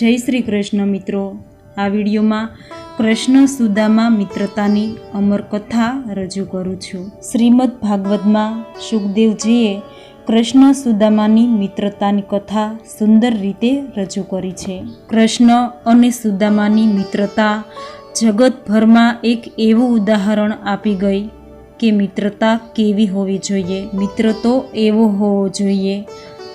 जय श्री कृष्ण मित्रों। आ विडियो में कृष्ण सुदामा मित्रतानी अमर कथा रजू करूँ छूँ। श्रीमद भागवत में सुखदेवजीए कृष्ण सुदामानी मित्रतानी कथा सुंदर रीते रजू करी छे। कृष्ण अने सुदामानी मित्रता जगतभर में एक एवं उदाहरण आपी गई कि मित्रता केवी होवी जोईए। मित्र तो एवो होवो जोईए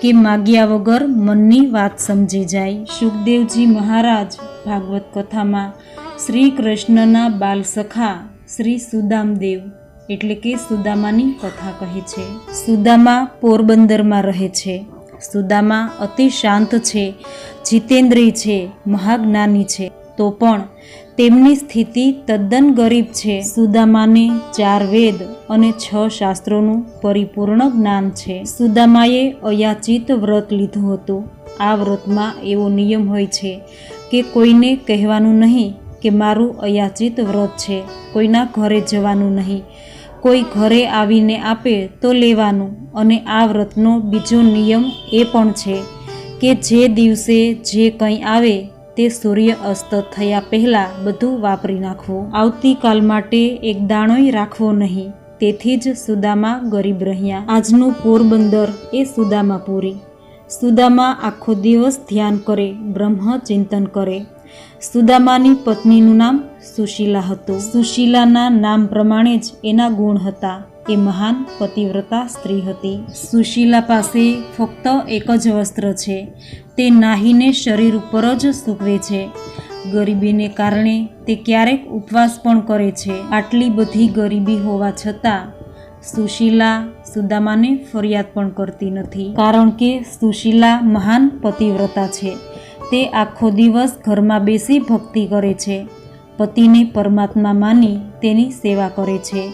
कि माग्या वगर मननी वात समझी जाए। सुखदेवजी महाराज भागवत कथा में श्री कृष्णना बाल सखा श्री सुदामदेव एटले के सुदामानी कथा कहे छे। सुदामा पोरबंदर में रहे छे। सुदामा अति शांत छे, जितेन्द्रिय छे, महाज्ञानी छे, तो पण तेमनी स्थिति तद्दन गरीब छे। सुदामाने 4 वेद अने 6 शास्त्रों परिपूर्ण ज्ञान छे। सुदामाए अयाचित व्रत लीधुं हतुं। आ व्रत में एवो नियम होय छे कि कोईने कहेवानुं नहीं कि मारू अयाचित व्रत छे, कोईना घरे जवानुं नहीं, कोई घरे आवीने आपे तो लेवानुं। अने आ व्रतनो बीजो नियम ए पण छे कि जे दिवसे जे कंई आवे ते सूर्य अस्त थया पहला बधुं वापरी नाखवुं। आवती काल माटे एक दाणोय राखवो नहीं। तेथी ज सुदामा गरीब रह्या। आजनुं पोरबंदर ए सुदामापुरी। सुदामा आखो दिवस ध्यान करे, ब्रह्म चिंतन करे। सुदामानी पत्नीनुं नाम सुशीला हतुं। सुशीलाना नाम प्रमाणे ज एना गुण हता। ए महान पतिव्रता स्त्री हती। सुशीला पासे फक्त एक ज वस्त्र छे, ते नाहीने शरीर उपर ज सूकवे छे। गरीबीने कारणे ते क्यारेक उपवास पण करे छे। आटली बधी गरीबी होवा छतां सुशीला सुदामाने फरियाद पण करती नथी, कारण के सुशीला महान पतिव्रता छे। ते आखो दिवस घरमां बेसी भक्ति करे छे। पतिने परमात्मा मानी तेनी सेवा करे छे।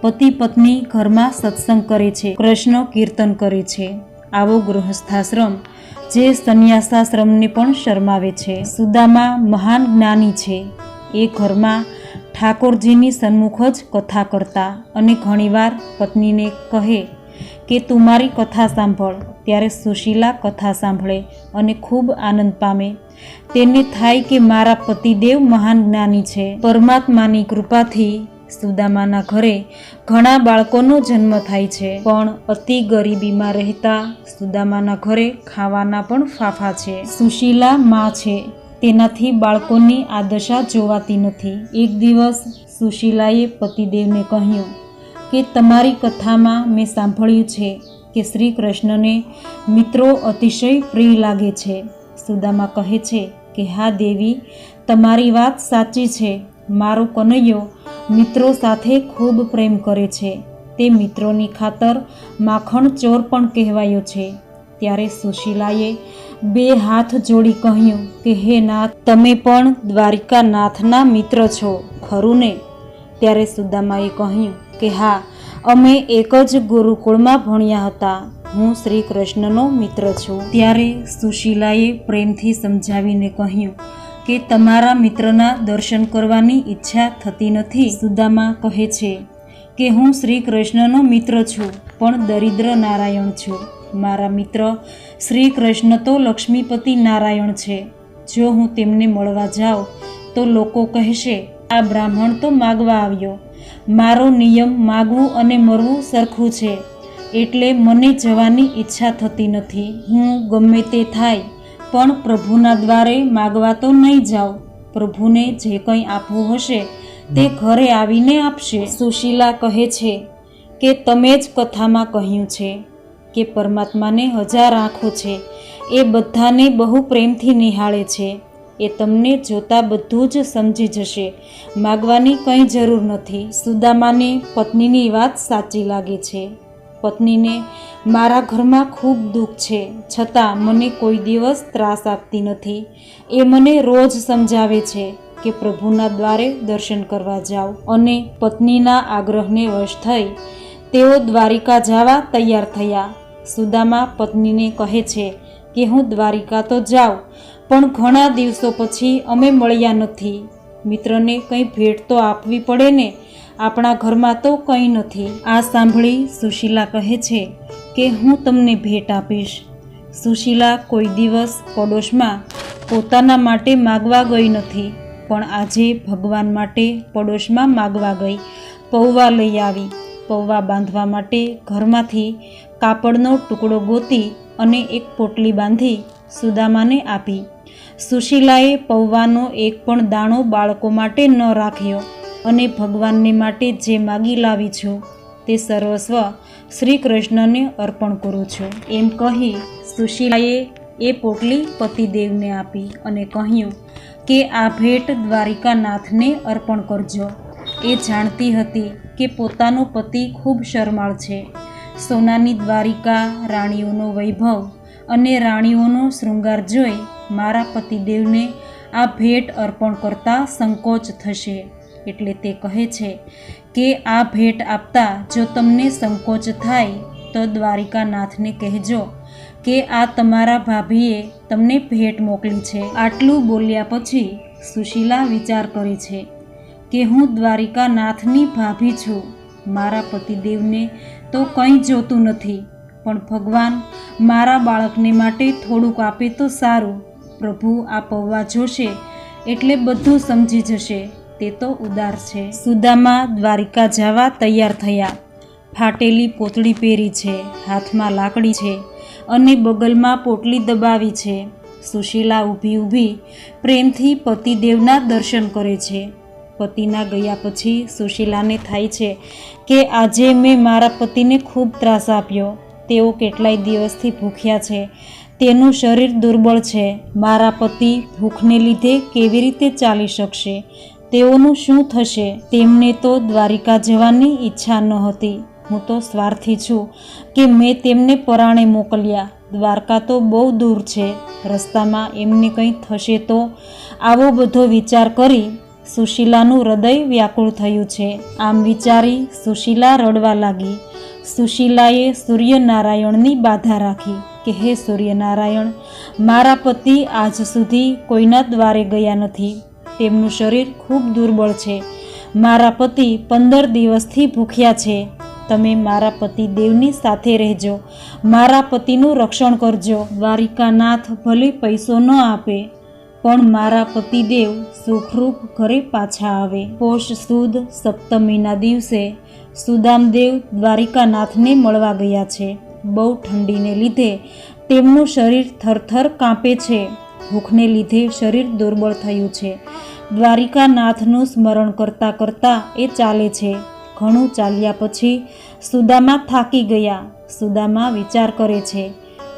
पति पत्नी घरमां सत्संग करे छे, कृष्ण कीर्तन करे छे। आवो गृहस्थाश्रम जे संन्यासाश्रमने पण शरमावे छे। सुदामा महान ज्ञानी छे। ए घरमां ठाकोरजीनी सन्मुख ज कथा करता अने घणीवार पत्नीने कहे कि तू मारी कथा सांभळ। त्यारे सुशीला कथा सांभळे अने खूब आनंद पामे। तेने थाय कि मारा पतिदेव महान ज्ञानी छे। परमात्मानी कृपाथी सुदामाना घरे घणा बाळकोनो जन्म थाय छे, पण अति गरीबीमां रहेता सुदामाना घरे खावाना पण फाफा छे। सुशीला मां छे, तेनाथी बाळकोनी आ दशा जोवाती नथी। एक दिवस सुशीलाए पतिदेवने कह्युं कि तमारी कथामां मैं सांभळ्युं छे कि श्री कृष्णने मित्रो अतिशय प्रिय लागे छे। सुदामा कहे छे कि हा देवी, तमारी वात साची छे। मारो कनैयो मित्रों साथे खूब प्रेम करे छे। ते मित्रोनी खातर माखण चोर पण कहेवायो छे। त्यारे सुशीलाए 2 हाथ जोड़ी कह्युं कि हे नाथ, तमे पण द्वारिका नाथना मित्र छो खरुं ने? त्यारे सुदामाए कह्युं कि हाँ, अमे एक ज गुरुकुळमां भण्या हता। हूँ श्री कृष्णनो मित्र छुं। त्यारे सुशीलाए प्रेमथी समजावीने कह्युं कि तमारा मित्रना दर्शन करवानी इच्छा थती नथी। सुदामा कहे छे कि हूँ श्री कृष्णनो मित्र छुं, पण दरिद्र नारायण छुं। मारा मित्र श्री कृष्ण तो लक्ष्मीपति नारायण छे। जो हूँ तेमने मळवा जाऊं तो लोको कहेशे आ ब्राह्मण तो मागवा आव्यो। मारो नियम मागवू अने मरवू सरखुं छे, एटले मने जवानी इच्छा थती नथी। हूँ गमे ते थाय पण प्रभुना द्वारे मागवा तो नहीं जाऊं। प्रभुने जे कंई आपवुं हशे ते घरे आवीने आपशे। सुशीला कहे छे कि तमे ज कथामां कह्युं छे कि परमात्माने 1000 आँखो छे। ए बधाने बहु प्रेमथी निहाळे छे। ए तमने जोता बधुं ज समजी जशे। मागवानी कंई जरूर नथी। सुदामाने पत्नीनी वात साची लागे छे। पत्नीने मारा घरमां खूब दुख छे, छतां मने कोई दिवस त्रास आपती नथी। ए मने रोज समजावे छे कि प्रभुना द्वारे दर्शन करवा जाओ। अने पत्नीना आग्रहने वश थई तेओ द्वारिका जावा तैयार थया। सुदामा पत्नीने कहे छे कि हूँ द्वारिका तो जाऊं, पण घणा दिवसो पछी अमे मळ्या नथी। मित्रने कंई भेट तो आपवी पड़े ने, आपणा घरमां तो कंई नथी। आ सांभळी सुशीला कहे छे कि हूँ तमने भेट आपीश। सुशीला कोई दिवस पड़ोश में પોતાના માટે માગવા ગઈ નથી, પણ આજે ભગવાન માટે પડોશમાં માગવા ગઈ. પૌવા લઈ આવી. પૌવા બાંધવા માટે ઘરમાંથી કાપડનો ટુકડો ગોતી અને એક પોટલી બાંધી સુદામાને આપી. સુશીલાએ પૌવાનો એક પણ દાણો બાળકો માટે ન રાખ્યો અને ભગવાનને માટે જે માગી લાવી છું તે સર્વસ્વ શ્રી કૃષ્ણને અર્પણ કરું છું એમ કહી સુશીલાએ એ પોટલી પતિદેવને આપી અને કહ્યું કે આ ભેટ દ્વારિકાનાથને અર્પણ કરજો. એ જાણતી હતી કે પોતાનો પતિ ખૂબ શરમાળ છે. સોનાની દ્વારિકા, રાણીઓનો વૈભવ અને રાણીઓનો શૃંગાર જોઈ મારા પતિદેવને આ ભેટ અર્પણ કરતા સંકોચ થશે. એટલે તે કહે છે કે આ ભેટ આપતા જો તમને સંકોચ થાય તો દ્વારિકાનાથને કહેજો કે આ તમારા ભાભીએ તમને ભેટ મોકલી છે. આટલું બોલ્યા પછી સુશીલા વિચાર કરે છે કે હું દ્વારિકાનાથની ભાભી છું. મારા પતિદેવને તો કંઈ જોતું નથી, પણ ભગવાન મારા બાળકને માટે થોડુંક આપે તો સારું. પ્રભુ આ પૌવા જોશે એટલે બધું સમજી જશે. તે તો ઉદાર છે. સુદામા દ્વારિકા જવા તૈયાર થયા. ફાટેલી પોતળી પહેરી છે, હાથમાં લાકડી છે અને બગલમાં પોટલી દબાવી છે. સુશીલા ઊભી ઊભી પ્રેમથી પતિદેવના દર્શન કરે છે. પતિના ગયા પછી સુશીલાને થાય છે કે આજે મેં મારા પતિને ખૂબ ત્રાસ આપ્યો. તેઓ કેટલાય દિવસથી ભૂખ્યા છે. તેનું શરીર દુર્બળ છે. મારા પતિ ભૂખને લીધે કેવી રીતે ચાલી શકશે? તેઓનું શું થશે? તેમને તો દ્વારિકા જવાની ઈચ્છા ન હતી. હું તો સ્વાર્થી છું કે મેં તેમને પરાણે મોકલ્યા. દ્વારકા તો બહુ દૂર છે. રસ્તામાં એમને કંઈ થશે તો? આવો બધો વિચાર કરી સુશીલાનું હૃદય વ્યાકુળ થયું છે. આમ વિચારી સુશીલા રડવા લાગી. સુશીલાએ સૂર્યનારાયણની બાધા રાખી કે હે સૂર્યનારાયણ, મારા પતિ આજ સુધી કોઈના દ્વારે ગયા નથી. તેમનું શરીર ખૂબ દુર્બળ છે. મારા પતિ 15 દિવસથી ભૂખ્યા છે. તમે મારા પતિદેવની સાથે રહેજો. મારા પતિનું રક્ષણ કરજો. દ્વારિકાનાથ ભલે પૈસો ન આપે, પણ મારા પતિદેવ સુખરૂપ ઘરે પાછા આવે. પોષ સુદ સપ્તમીના દિવસે સુદામદેવ દ્વારિકાનાથને મળવા ગયા છે. બહુ ઠંડીને લીધે તેમનું શરીર થરથર કાંપે છે. ભૂખને લીધે શરીર દુર્બળ થયું છે. દ્વારિકાનાથનું સ્મરણ કરતાં કરતાં એ ચાલે છે. ઘણું ચાલ્યા પછી સુદામા થાકી ગયા. સુદામા વિચાર કરે છે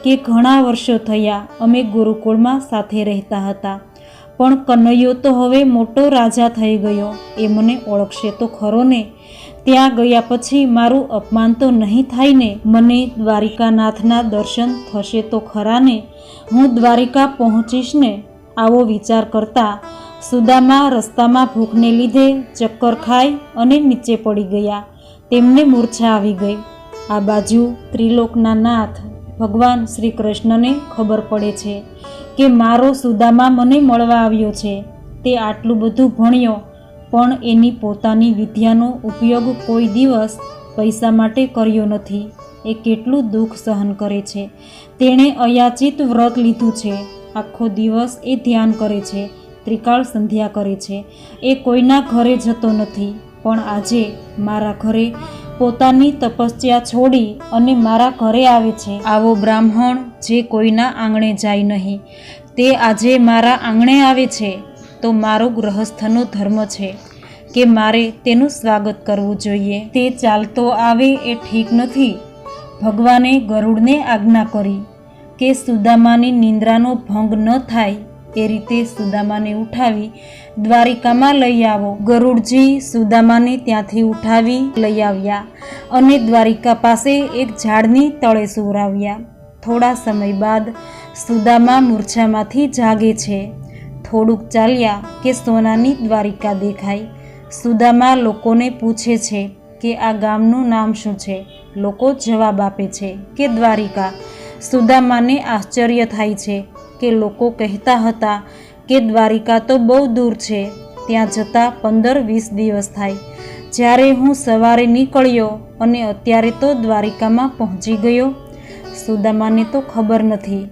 કે ઘણા વર્ષો થયા અમે ગુરુકુળમાં સાથે રહેતા હતા, પણ કનૈયો તો હવે મોટો રાજા થઈ ગયો. એ મને ઓળખશે તો ખરો ને? ત્યાં ગયા પછી મારું અપમાન તો નહીં થાય ને? મને દ્વારિકાનાથના દર્શન થશે તો ખરા ને? હું દ્વારિકા પહોંચીશ ને? આવો વિચાર કરતા સુદામા રસ્તામાં ભૂખને લીધે ચક્કર ખાઈ અને નીચે પડી ગયા. તેમને મૂર્છા આવી ગઈ. આ બાજુ ત્રિલોકના નાથ ભગવાન શ્રી કૃષ્ણને ખબર પડે છે કે મારો સુદામા મને મળવા આવ્યો છે. તે આટલું બધું ભણ્યો પણ એની પોતાની વિદ્યાનો ઉપયોગ કોઈ દિવસ પૈસા માટે કર્યો નથી. એ કેટલું દુઃખ સહન કરે છે. તેણે અયાચિત વ્રત લીધું છે. આખો દિવસ એ ધ્યાન કરે છે, ત્રિકાળ સંધ્યા કરે છે. એ કોઈના ઘરે જતો નથી, પણ આજે મારા ઘરે પોતાની તપસ્યા છોડી અને મારા ઘરે આવે છે. આવો બ્રાહ્મણ જે કોઈના આંગણે જાય નહીં, તે આજે મારા આંગણે આવે છે, તો મારો ગૃહસ્થનો ધર્મ છે કે મારે તેનું સ્વાગત કરવું જોઈએ. તે ચાલતો આવે એ ઠીક નથી. ભગવાને ગરુડને આજ્ઞા કરી કે સુદામાની નિંદ્રાનો ભંગ ન થાય એ રીતે સુદામાને ઉઠાવી દ્વારિકામાં લઈ આવો. ગરુડજી સુદામાને ત્યાંથી ઉઠાવી લઈ આવ્યા અને દ્વારિકા પાસે એક ઝાડની તળે સુવરાવ્યા. થોડા સમય બાદ સુદામા મૂર્છામાંથી જાગે છે. થોડુંક ચાલ્યા કે સોનાની દ્વારિકા દેખાય. સુદામા લોકોને પૂછે છે કે આ ગામનું નામ શું છે? લોકો જવાબ આપે છે કે દ્વારિકા. સુદામાને આશ્ચર્ય થાય છે કે લોકો કહેતા હતા કે દ્વારિકા તો બહુ દૂર છે, ત્યાં જતાં 15-20 દિવસ થાય. જ્યારે હું સવારે નીકળ્યો અને અત્યારે તો દ્વારિકામાં પહોંચી ગયો. સુદામાને તો ખબર નથી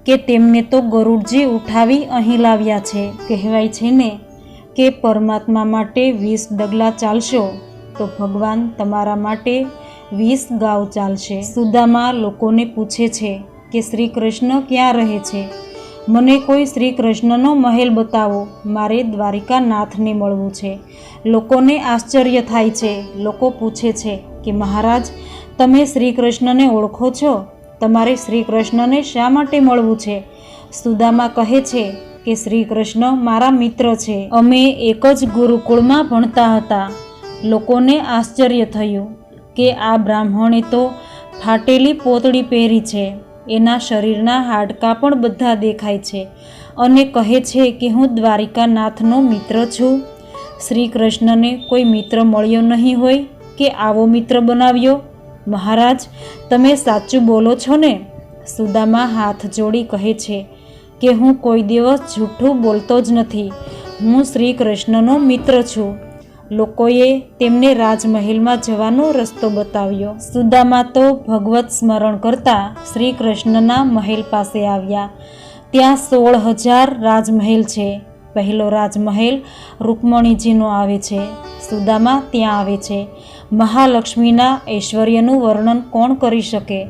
કે તેમને તો ગરુડજી ઉઠાવી અહીં લાવ્યા છે. કહેવાય છે ને કે પરમાત્મા માટે 20 ડગલા ચાલશો તો ભગવાન તમારા માટે 20 ગાંવ ચાલશે. સુદામા લોકોને પૂછે છે કે શ્રી કૃષ્ણ ક્યાં રહે છે? મને કોઈ શ્રી કૃષ્ણનો મહેલ બતાવો, મારે દ્વારિકા નાથને મળવું છે. લોકોને આશ્ચર્ય થાય છે. લોકો પૂછે છે કે મહારાજ, તમે શ્રી કૃષ્ણને ઓળખો છો? તમારે શ્રી કૃષ્ણને શા માટે મળવું છે? સુદામા કહે છે કે શ્રી કૃષ્ણ મારા મિત્ર છે. અમે એક જ ગુરુકુળમાં ભણતા હતા. લોકોને આશ્ચર્ય થયું કે આ બ્રાહ્મણે તો ફાટેલી પોતળી પહેરી છે, એના શરીરના હાડકાં પણ બધા દેખાય છે અને કહે છે કે હું દ્વારિકાનાથનો મિત્ર છું. શ્રી કૃષ્ણને કોઈ મિત્ર મળ્યો નહીં હોય કે આવો મિત્ર બનાવ્યો? મહારાજ, તમે સાચું બોલો છો ને? સુદામા હાથ જોડી કહે છે કે હું કોઈ દિવસ જૂઠું બોલતો જ નથી. હું શ્રી કૃષ્ણનો મિત્ર છું. લોકોએ તેમને રાજમહેલમાં જવાનો રસ્તો બતાવ્યો. સુદામા તો ભગવત સ્મરણ કરતા શ્રી કૃષ્ણના મહેલ પાસે આવ્યા. ત્યાં 16,000 રાજમહેલ છે. પહેલો રાજમહેલ રૂકમણીજીનો આવે છે. સુદામા ત્યાં આવે છે. મહાલક્ષ્મીના ઐશ્વર્યનું વર્ણન કોણ કરી શકે?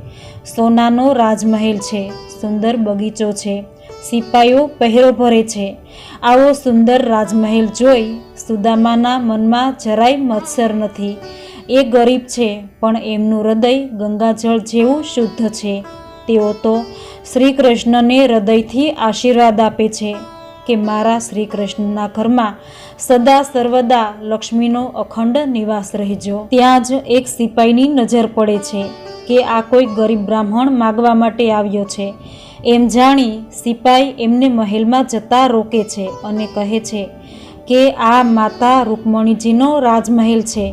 સોનાનો રાજમહેલ છે, સુંદર બગીચો છે, સિપાઈઓ પહેરો ભરે છે. આવો સુંદર રાજમહેલ જોઈ સુદામાના મનમાં જરાય મત્સર નથી. એ ગરીબ છે પણ એમનું હૃદય ગંગાજળ જેવું શુદ્ધ છે. તેઓ તો શ્રી કૃષ્ણને હૃદયથી આશીર્વાદ આપે છે કે મારા શ્રી કૃષ્ણના ઘરમાં સદા સર્વદા લક્ષ્મીનો અખંડ નિવાસ રહેજો. ત્યાં જ એક સિપાઈની નજર પડે છે કે આ કોઈ ગરીબ બ્રાહ્મણ માગવા માટે આવ્યો છે. એમ જાણી સિપાઈ એમને મહેલમાં જતા રોકે છે અને કહે છે કે આ માતા રૂકમણીજીનો રાજમહેલ છે.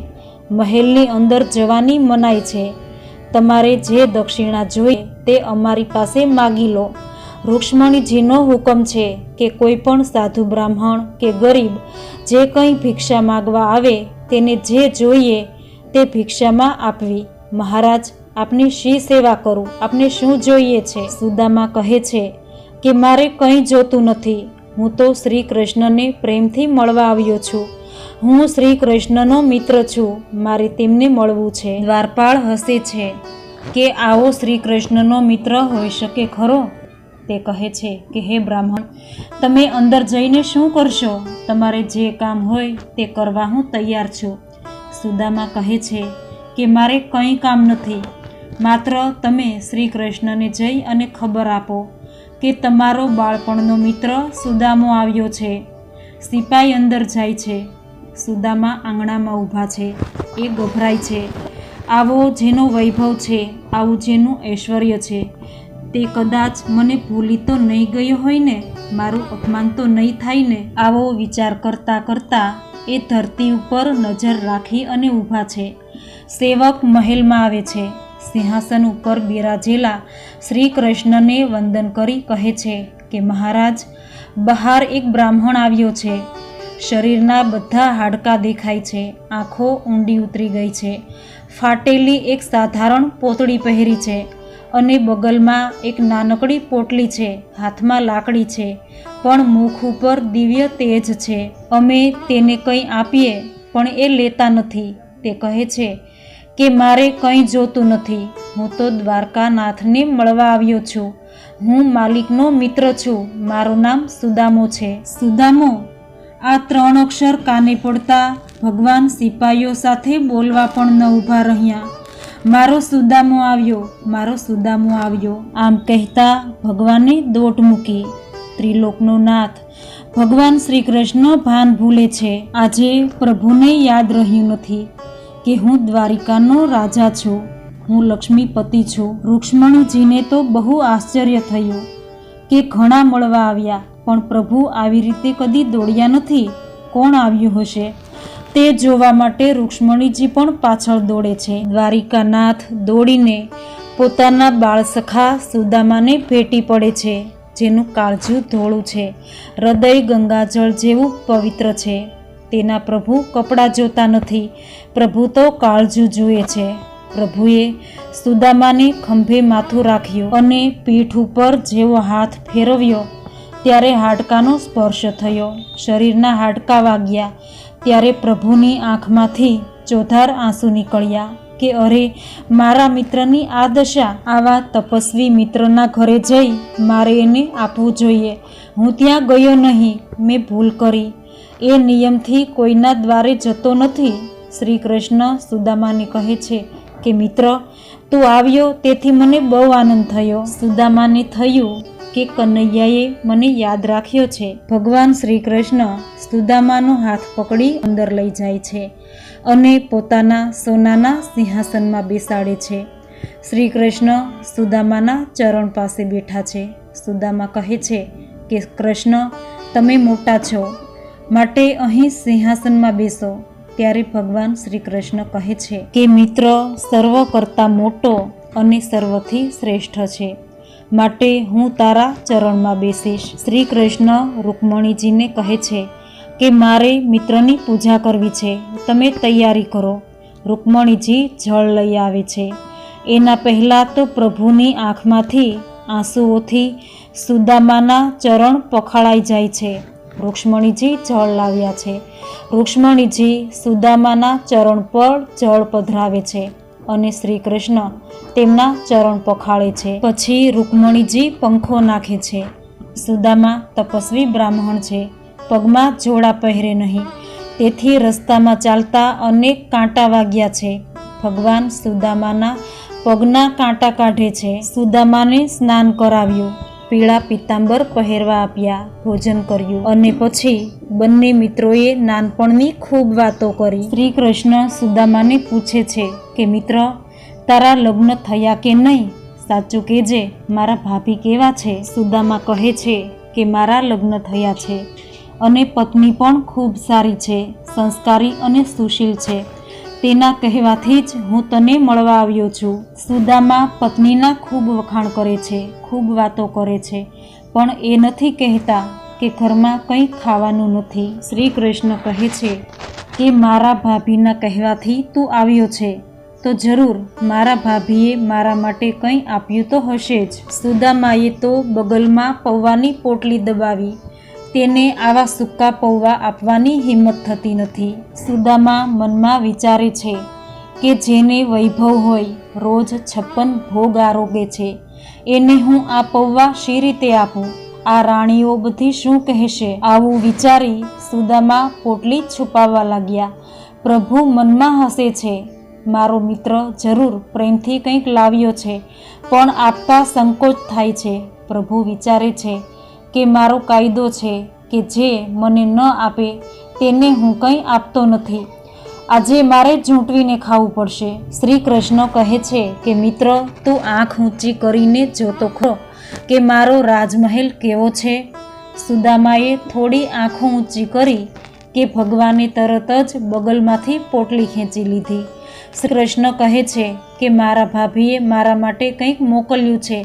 મહેલની અંદર જવાની મનાઈ છે. તમારે જે દક્ષિણા જોઈએ તે અમારી પાસે માગી લો. રૂક્ષ્મણીજીનો હુકમ છે કે કોઈ પણ સાધુ બ્રાહ્મણ કે ગરીબ જે કંઈ ભિક્ષા માગવા આવે તેને જે જોઈએ તે ભિક્ષામાં આપવી. મહારાજ, આપની શી સેવા કરું? આપને શું જોઈએ છે? સુદામા કહે છે કે મારે કંઈ જોતું નથી. હું તો શ્રી કૃષ્ણને પ્રેમથી મળવા આવ્યો છું. હું શ્રી કૃષ્ણનો મિત્ર છું. મારે તેમને મળવું છે. દ્વારપાળ હસે છે કે આવો શ્રી કૃષ્ણનો મિત્ર હોઈ શકે ખરો? તે કહે છે કે હે બ્રાહ્મણ, તમે અંદર જઈને શું કરશો? તમારે જે કામ હોય તે કરવા હું તૈયાર છું. સુદામા કહે છે કે મારે કંઈ કામ નથી. માત્ર તમે શ્રી કૃષ્ણને જઈ અને ખબર આપો કે તમારો બાળપણનો મિત્ર સુદામો આવ્યો છે. સિપાઈ અંદર જાય છે. સુદામા આંગણામાં ઊભા છે. એ ગભરાય છે. આવો જેનો વૈભવ છે, આવું જેનું ઐશ્વર્ય છે, તે કદાચ મને ભૂલી તો નહીં ગયો હોય ને? મારું અપમાન તો નહીં થાય ને? આવો વિચાર કરતાં કરતાં એ ધરતી ઉપર નજર રાખી અને ઊભા છે. સેવક મહેલમાં આવે છે. સિંહાસન ઉપર બિરાજેલા શ્રી કૃષ્ણને વંદન કરી કહે છે કે મહારાજ, બહાર એક બ્રાહ્મણ આવ્યો છે. શરીરના બધા હાડકાં દેખાય છે. આંખો ઊંડી ઉતરી ગઈ છે. ફાટેલી એક સાધારણ પોતળી પહેરી છે અને બગલમાં એક નાનકડી પોટલી છે. હાથમાં લાકડી છે પણ મુખ ઉપર દિવ્ય તેજ છે. અમે તેને કંઈ આપીએ પણ એ લેતા નથી. તે કહે છે કે મારે કંઈ જોતું નથી. હું તો દ્વારકાનાથને મળવા આવ્યો છું. હું માલિકનો મિત્ર છું. મારું નામ સુદામો છે. સુદામો, આ 3 અક્ષર કાને પડતા ભગવાન સિપાઈઓ સાથે બોલવા પણ ન ઊભા રહ્યા. મારો સુદામો આવ્યો, મારો સુદામો આવ્યો. આમ કહેતા ભગવાને દોટ મૂકી. ત્રિલોકનો નાથ ભગવાન શ્રી કૃષ્ણ ભાન ભૂલે છે. આજે પ્રભુને યાદ રહ્યું નથી કે હું દ્વારિકાનો રાજા છું, હું લક્ષ્મીપતિ છું. રૂક્ષ્મણીજીને તો બહુ આશ્ચર્ય થયું કે ઘણા મળવા આવ્યા પણ પ્રભુ આવી રીતે કદી દોડ્યા નથી. કોણ આવ્યું હશે તે જોવા માટે રૂક્ષ્મણીજી પણ પાછળ દોડે છે. દ્વારિકાનાથ દોડીને પોતાના બાળસખા સુદામાને ભેટી પડે છે, જેનું કાળજું ધોળું છે, હૃદય ગંગાજળ જેવું પવિત્ર છે. તેના પ્રભુ કપડાં જોતા નથી, પ્રભુ તો કાળજું જુએ છે. પ્રભુએ સુદામાને ખંભે માથું રાખ્યું અને પીઠ ઉપર જેવો હાથ ફેરવ્યો ત્યારે હાડકાનો સ્પર્શ થયો. શરીરના હાડકાં વાગ્યા ત્યારે પ્રભુની આંખમાંથી ચોધાર આંસુ નીકળ્યા કે અરે, મારા મિત્રની આ દશા. આવા તપસ્વી મિત્રના ઘરે જઈ મારે એને આપવું જોઈએ. હું ત્યાં ગયો નહીં, મેં ભૂલ કરી. એ નિયમથી કોઈના દ્વારે જતો નથી. શ્રી કૃષ્ણ સુદામાને કહે છે કે મિત્ર, તું આવ્યો તેથી મને બહુ આનંદ થયો. સુદામાને થયું કે કનૈયાએ મને યાદ રાખ્યો છે. ભગવાન શ્રી કૃષ્ણ સુદામાનો હાથ પકડી અંદર લઈ જાય છે અને પોતાના સોનાના સિંહાસનમાં બેસાડે છે. શ્રી કૃષ્ણ સુદામાના ચરણ પાસે બેઠા છે. સુદામા કહે છે કે કૃષ્ણ, તમે મોટા છો માટે અહીં સિંહાસનમાં બેસો. ત્યારે ભગવાન શ્રી કૃષ્ણ કહે છે કે મિત્ર સર્વ કરતાં મોટો અને સર્વથી શ્રેષ્ઠ છે, માટે હું તારા ચરણમાં બેસીશ. શ્રી કૃષ્ણ રૂકમણીજીને કહે છે કે મારે મિત્રની પૂજા કરવી છે, તમે તૈયારી કરો. રૂકમણીજી જળ લઈ આવે છે. એના પહેલાં તો પ્રભુની આંખમાંથી આંસુઓથી સુદામાના ચરણ પખાળાઈ જાય છે. રૂક્ષ્મણીજી જળ લાવ્યા છે. રૂક્ષ્મણીજી સુદામાના ચરણ પર જળ પધરાવે છે અને શ્રી કૃષ્ણ તેમના ચરણ પખાળે છે. પછી રૂક્ષ્મણીજી પંખો નાખે છે. સુદામા તપસ્વી બ્રાહ્મણ છે, પગમાં જોડા પહેરે નહીં, તેથી રસ્તામાં ચાલતા અનેક કાંટા વાગ્યા છે. ભગવાન સુદામાના પગના કાંટા કાઢે છે. સુદામાને સ્નાન કરાવ્યું, પીળા પિત્તાંબર પહેરવા આપ્યા, ભોજન કર્યું અને પછી બંને મિત્રોએ નાનપણની ખૂબ વાતો કરી. શ્રી કૃષ્ણ સુદામાને પૂછે છે કે મિત્ર, તારા લગ્ન થયા કે નહીં? સાચું કહેજે, મારા ભાભી કેવા છે? સુદામા કહે છે કે મારા લગ્ન થયા છે અને પત્ની પણ ખૂબ સારી છે, સંસ્કારી અને સુશીલ છે. તેના કહેવાથી જ હું તને મળવા આવ્યો છું. સુદામા પત્નીના ખૂબ વખાણ કરે છે, ખૂબ વાતો કરે છે, પણ એ નથી કહેતા કે ઘરમાં કંઈ ખાવાનું નથી. શ્રી કૃષ્ણ કહે છે કે મારા ભાભીના કહેવાથી તું આવ્યો છે તો જરૂર મારા ભાભીએ મારા માટે કંઈ આપ્યું તો હશે જ. સુદામાએ તો બગલમાં પૌવાની પોટલી દબાવી. તેને આવા સૂકા પૌવા આપવાની હિંમત થતી નથી. સુદામા મનમાં વિચારે છે કે જેને વૈભવ હોય, રોજ 56 ભોગ આરોગે છે, એને હું આ પૌવા શી રીતે આપું? આ રાણીઓ બધી શું કહેશે? આવું વિચારી સુદામા પોટલી છુપાવવા લાગ્યા. પ્રભુ મનમાં હસે છે, મારો મિત્ર જરૂર પ્રેમથી કંઈક લાવ્યો છે, પણ આપતા સંકોચ થાય છે. પ્રભુ વિચારે છે કે મારો કાયદો છે કે જે મને ન આપે તેને હું કંઈ આપતો નથી. આજે મારે ઝૂંટવીને ખાવું પડશે. શ્રી કૃષ્ણ કહે છે કે મિત્ર, તું આંખ ઊંચી કરીને જોતો ખરો કે મારો રાજમહેલ કેવો છે? સુદામાએ થોડી આંખો ઊંચી કરી કે ભગવાને તરત જ બગલમાંથી પોટલી ખેંચી લીધી. શ્રી કૃષ્ણ કહે છે કે મારા ભાભીએ મારા માટે કંઈક મોકલ્યું છે,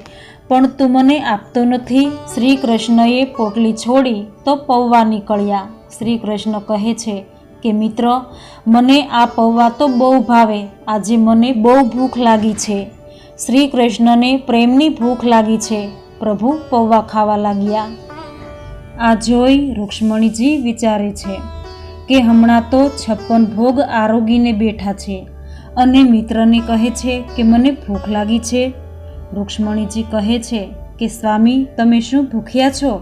પણ તું મને આપતો નથી. શ્રી કૃષ્ણએ પોટલી છોડી તો પૌવા નીકળ્યા. શ્રી કૃષ્ણ કહે છે કે મિત્ર, મને આ પૌવા તો બહુ ભાવે, આજે મને બહુ ભૂખ લાગી છે. શ્રી કૃષ્ણને પ્રેમની ભૂખ લાગી છે. પ્રભુ પૌવા ખાવા લાગ્યા. આ જોઈ રૂક્ષ્મણીજી વિચારે છે કે હમણાં તો 56 ભોગ આરોગીને બેઠા છે અને મિત્રને કહે છે કે મને ભૂખ લાગી છે. રૂક્ષ્મણીજી કહે છે કે સ્વામી, તમે શું ભૂખ્યા છો?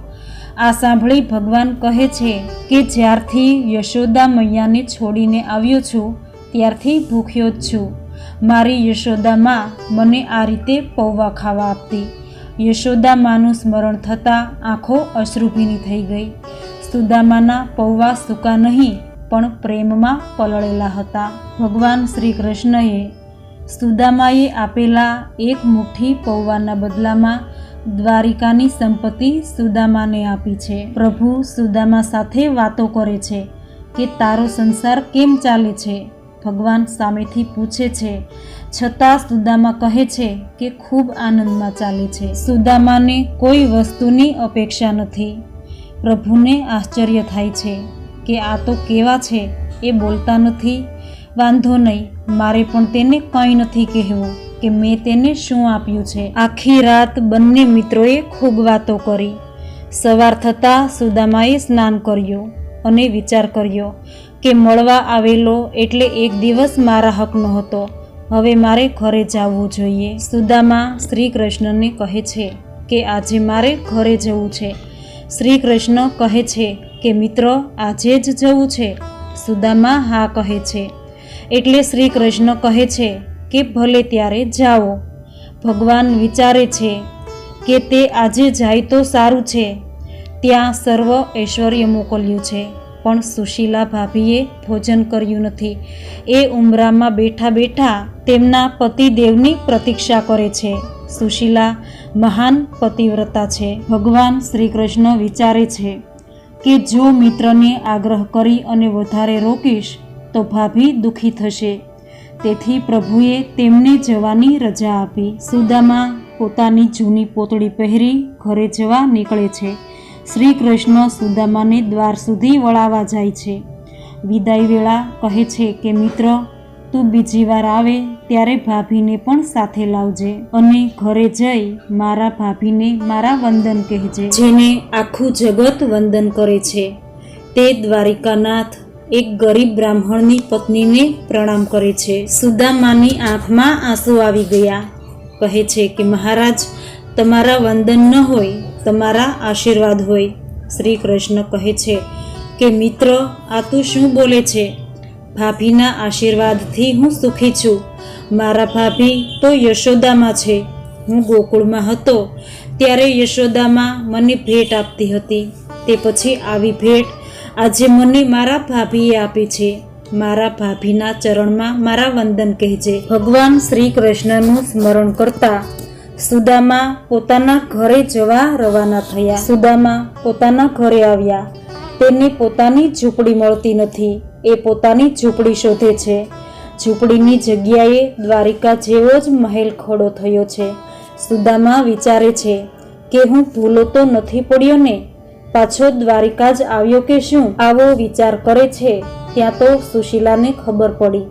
આ સાંભળી ભગવાન કહે છે કે જ્યારથી યશોદા મૈયાને છોડીને આવ્યો છું ત્યારથી ભૂખ્યો જ છું. મારી યશોદામાં મને આ રીતે પૌવા ખાવા આપતી. યશોદા માનું સ્મરણ થતાં આંખો અશ્રુભીની થઈ ગઈ. સુદામાના પૌવા સૂકા નહીં પણ પ્રેમમાં પલળેલા હતા. ભગવાન શ્રી કૃષ્ણએ સુદામાએ આપેલા એક મુઠ્ઠી પૌવાના બદલામાં દ્વારિકાની સંપત્તિ સુદામાને આપી છે. પ્રભુ સુદામા સાથે વાતો કરે છે કે તારો સંસાર કેમ ચાલે છે? ભગવાન સામેથી પૂછે છે, છતાં સુદામા કહે છે કે ખૂબ આનંદમાં ચાલે છે. સુદામાને કોઈ વસ્તુની અપેક્ષા નથી. પ્રભુને આશ્ચર્ય થાય છે કે આ તો કેવા છે, એ બોલતા નથી વાંધો નહીં, મારે પણ તેને કંઈ નથી કહેવું કે મેં તેને શું આપ્યું છે. આખી રાત બંને મિત્રોએ ખૂબ વાતો કરી. સવાર થતાં સુદામાએ સ્નાન કર્યું અને વિચાર કર્યો કે મળવા આવેલો એટલે એક દિવસ મારા હકનો હતો, હવે મારે ઘરે જવું જોઈએ. સુદામા શ્રી કૃષ્ણને કહે છે કે આજે મારે ઘરે જવું છે. શ્રી કૃષ્ણ કહે છે કે મિત્ર, આજે જ જવું છે? સુદામા હા કહે છે. એટલે શ્રી કૃષ્ણ કહે છે કે ભલે ત્યારે જાઓ. ભગવાન વિચારે છે કે તે આજે જાય તો સારું છે, ત્યાં સર્વ ઐશ્વર્ય મોકલ્યું છે, પણ સુશીલા ભાભીએ ભોજન કર્યું નથી. એ ઉંબરામાં બેઠા બેઠા તેમના પતિદેવની પ્રતીક્ષા કરે છે. સુશીલા મહાન પતિવ્રતા છે. ભગવાન શ્રી કૃષ્ણ વિચારે છે કે જો મિત્રને આગ્રહ કરી અને વધારે રોકીશ તો ભાભી દુઃખી થશે, તેથી પ્રભુએ તેમને જવાની રજા આપી. સુદામા પોતાની જૂની પોતળી પહેરી ઘરે જવા નીકળે છે. શ્રી કૃષ્ણ સુદામાને દ્વાર સુધી વળાવવા જાય છે. વિદાય વેળા કહે છે કે મિત્ર, તું બીજી વાર આવે ત્યારે ભાભીને પણ સાથે લાવજે અને ઘરે જઈ મારા ભાભીને મારા વંદન કહેજે. જેને આખું જગત વંદન કરે છે તે દ્વારિકાનાથ એક ગરીબ બ્રાહ્મણની પત્નીને પ્રણામ કરે છે. સુદામાની આંખમાં આંસુ આવી ગયા. કહે છે કે મહારાજ, તમારા વંદન ન હોય, તમારા આશીર્વાદ હોય. શ્રી કૃષ્ણ કહે છે કે મિત્ર, આ તું શું બોલે છે? ભાભીના આશીર્વાદથી હું સુખી છું. મારા ભાભી તો યશોદામાં છે. હું ગોકુળમાં હતો ત્યારે યશોદામાં મને ભેટ આપતી હતી, તે પછી આવી ભેટ આજે મને મારા ભાભીએ આપી છે. મારા ભાભીના ચરણમાં મારા વંદન કહેજે. ભગવાન શ્રી કૃષ્ણનું સ્મરણ કરતા સુદામા પોતાના ઘરે જવા રવાના થયા. સુદામા પોતાના ઘરે આવ્યા. તેને પોતાની ઝૂંપડી મળતી નથી. એ પોતાની ઝૂંપડી શોધે છે. ઝૂંપડીની જગ્યાએ દ્વારિકા જેવો જ મહેલ ખડો થયો છે. સુદામા વિચારે છે કે હું ભૂલો તો નથી પડ્યો ને, પાછો દ્વારિકા જ આવ્યો કે શું? આવો વિચાર કરે છે ત્યાં તો સુશીલાને ખબર પડી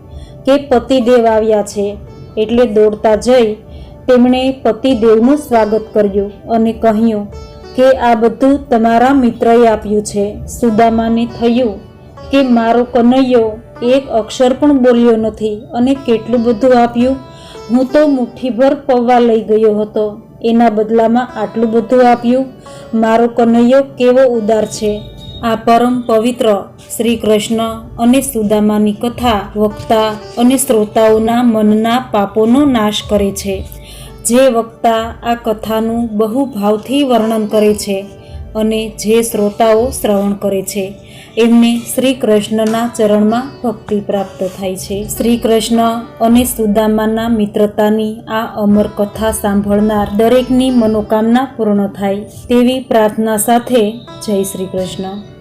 કે પતિદેવ આવ્યા છે. એટલે દોડતા જઈ તેમણે પતિદેવનું સ્વાગત કર્યું અને કહ્યું કે આ બધું તમારા મિત્રએ આપ્યું છે. સુદામાને થયું કે મારો કનૈયો એક અક્ષર પણ બોલ્યો નથી અને કેટલું બધું આપ્યું. હું તો મુઠ્ઠીભર પૌવા લઈ ગયો હતો, એના બદલામાં આટલું બધું આપ્યું. મારો કનૈયો કેવો ઉદાર છે. આ પરમ પવિત્ર શ્રી કૃષ્ણ અને સુદામાની કથા વક્તા અને શ્રોતાઓના મનના પાપોનો નાશ કરે છે. જે વક્તા આ કથાનું બહુ ભાવથી વર્ણન કરે છે અને જે શ્રોતાઓ શ્રવણ કરે છે એમને શ્રી કૃષ્ણના ચરણમાં ભક્તિ પ્રાપ્ત થાય છે. શ્રી કૃષ્ણ અને સુદામાના મિત્રતાની આ અમર કથા સાંભળનાર દરેકની મનોકામના પૂર્ણ થાય તેવી પ્રાર્થના સાથે જય શ્રી કૃષ્ણ.